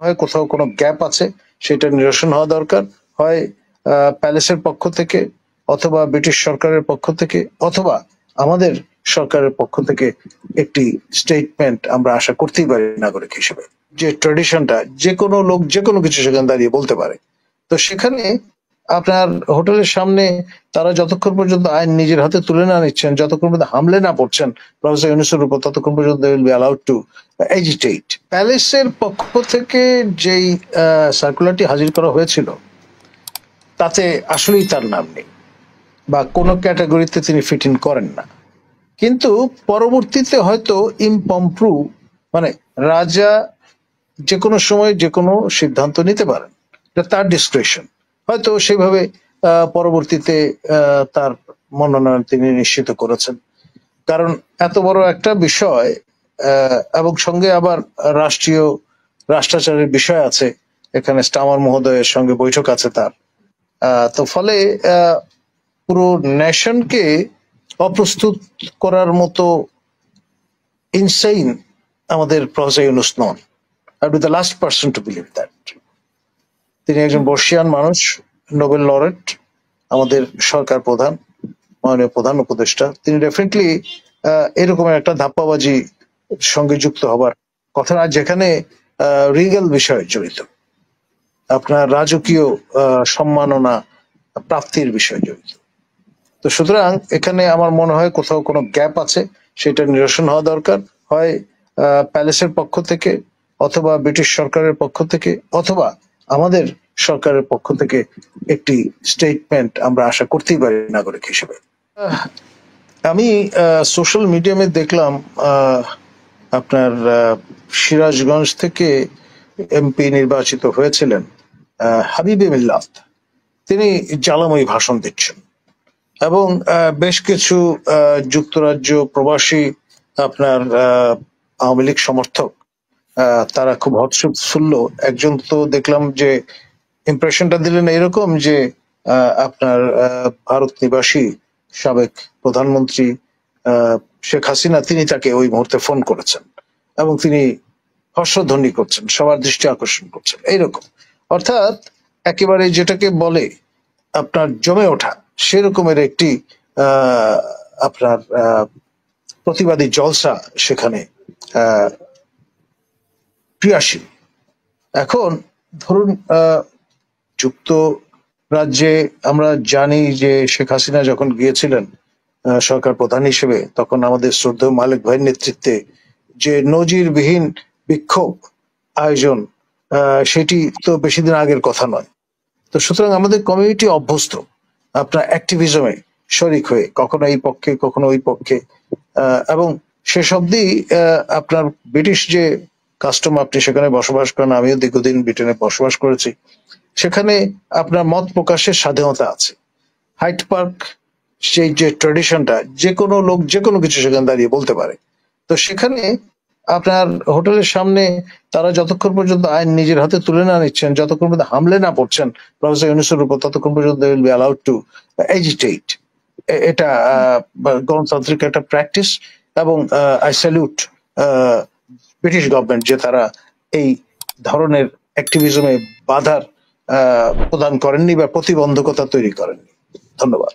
হয় কোথাও কোনো গ্যাপ আছে, সেটা নিরসন হওয়া দরকার। হয় প্যালেসের পক্ষ থেকে, অথবা ব্রিটিশ সরকারের পক্ষ থেকে, অথবা আমাদের সরকারের পক্ষ থেকে একটি স্টেটমেন্ট আমরা আশা করতেই পারি নাগরিক হিসেবে, যে ট্র্যাডিশনটা যে কোনো লোক যে কোনো কিছু সেখানে দাঁড়িয়ে বলতে পারে। তো সেখানে আপনার হোটেলের সামনে তারা যতক্ষণ পর্যন্ত আইন নিজের হাতে তুলে না নিচ্ছেন, যতক্ষণ পর্যন্ত হামলে না পড়ছেন প্রফেসর ইউনূসের উপর, ততক্ষণ পর্যন্ত will be allowed to agitate. প্যালেসের পক্ষ থেকে যেই সার্কুলারটি হাজির করা হয়েছিল তাতে আসলেই তার নাম নেই, বা কোনো ক্যাটাগরিতে তিনি ফিট ইন করেন না। কিন্তু পরবর্তীতে হয়তো ইমপম্প্রু, মানে রাজা যে কোনো সময় যে কোনো সিদ্ধান্ত নিতে পারেন, এটা তার ডিসক্রিপশন। হয়তো সেভাবে পরবর্তীতে তার মনোনয়ন তিনি নিশ্চিত করেছেন। কারণ এত বড় একটা বিষয়, এবং সঙ্গে আবার রাষ্ট্রাচারের বিষয় আছে, এখানে স্টামার মহোদয়ের সঙ্গে বৈঠক আছে তার। তো ফলে পুরো নেশনকে অপ্রস্তুত করার মতো ইনসাইন আমাদের professor Yunus non. I'd be the last person to believe that. তিনি একজন বর্ষিয়ান মানুষ, নোবেল লরেট, আমাদের সরকার প্রধান, মাননীয় প্রধান উপদেষ্টা। তিনি ডেফিনেটলি এরকমের একটা ধাপ্পাবাজি সঙ্গে যুক্ত হবার কথা না, যেখানে রিগাল বিষয় জড়িত, আপনার রাজকীয় সম্মাননা প্রাপ্তির বিষয় জড়িত। তো সুতরাং এখানে আমার মনে হয় কোথাও কোনো গ্যাপ আছে, সেটা নিরসন হওয়া দরকার। হয় প্যালেসের পক্ষ থেকে, অথবা ব্রিটিশ সরকারের পক্ষ থেকে, অথবা আমাদের সরকারের পক্ষ থেকে একটি স্টেটমেন্ট আমরা আশা করতেই পারি নাগরিক হিসেবে। আমি সোশ্যাল মিডিয়ামে দেখলাম আপনার সিরাজগঞ্জ থেকে এমপি নির্বাচিত হয়েছিলেন হাবিবে মিল্লাত, তিনি জ্বালাময়ী ভাষণ দিচ্ছেন, এবং বেশ কিছু যুক্তরাজ্য প্রবাসী আপনার আওয়ামী লীগ সমর্থক তারা খুব হর্ষোৎফুল্ল। একজন তো দেখলাম যে ইমপ্রেশনটা দিলেন এরকম যে আপনার ভারত নিবাসী সাবেক প্রধানমন্ত্রী শেখ হাসিনা, তিনি তাকে ওই মুহূর্তে ফোন করেছেন এবং তিনি হর্ষধ্বনি করছেন, সবার দৃষ্টি আকর্ষণ করছেন, এইরকম। অর্থাৎ একেবারে যেটাকে বলে আপনার জমে ওঠা, সেরকমের একটি আপনার প্রতিবাদী জলসা সেখানে ক্রিয়াশীল। এখন ধরুন যুক্তরাজ্যে আমরা জানি যে শেখ হাসিনা যখন গিয়েছিলেন সরকার প্রধান হিসেবে, তখন আমাদের শ্রদ্ধেয় মালিক ভাইয়ের নেতৃত্বে যে নজিরবিহীন বিক্ষোভ আয়োজন, সেটি তো বেশি দিন আগের কথা নয়। তো সুতরাং আমাদের কমিউনিটি অভ্যস্ত আপনার অ্যাক্টিভিজমে শরিক হয়ে, কখনো এই পক্ষে কখনো ওই পক্ষে, এবং শেষ অব্দি আপনার ব্রিটিশ যে কাস্টম, আপনি সেখানে বসবাস করেন, আমিও দীর্ঘদিন ব্রিটেনে বসবাস করেছি, সেখানে আপনার মত প্রকাশের স্বাধীনতা আছে। হাইড পার্ক সেই যে ট্র্যাডিশনটা, যে কোনো লোক যে কোনো কিছু সেখানে দাঁড়িয়ে বলতে পারে। তো সেখানে আপনার হোটেলের সামনে তারা যতক্ষণ পর্যন্ত আইন নিজের হাতে তুলে না নিচ্ছেন, যতক্ষণ পর্যন্ত হামলে না পড়ছেন প্রফেসর ইউনূসের উপর, ততক্ষণ পর্যন্ত will be allowed to agitate. এটা গণতান্ত্রিক একটা প্র্যাকটিস, এবং আই স্যালিউট ব্রিটিশ গভর্নমেন্ট যে তারা এই ধরনের অ্যাক্টিভিজমে বাধার প্রদান করেননি বা প্রতিবন্ধকতা তৈরি করেননি। ধন্যবাদ।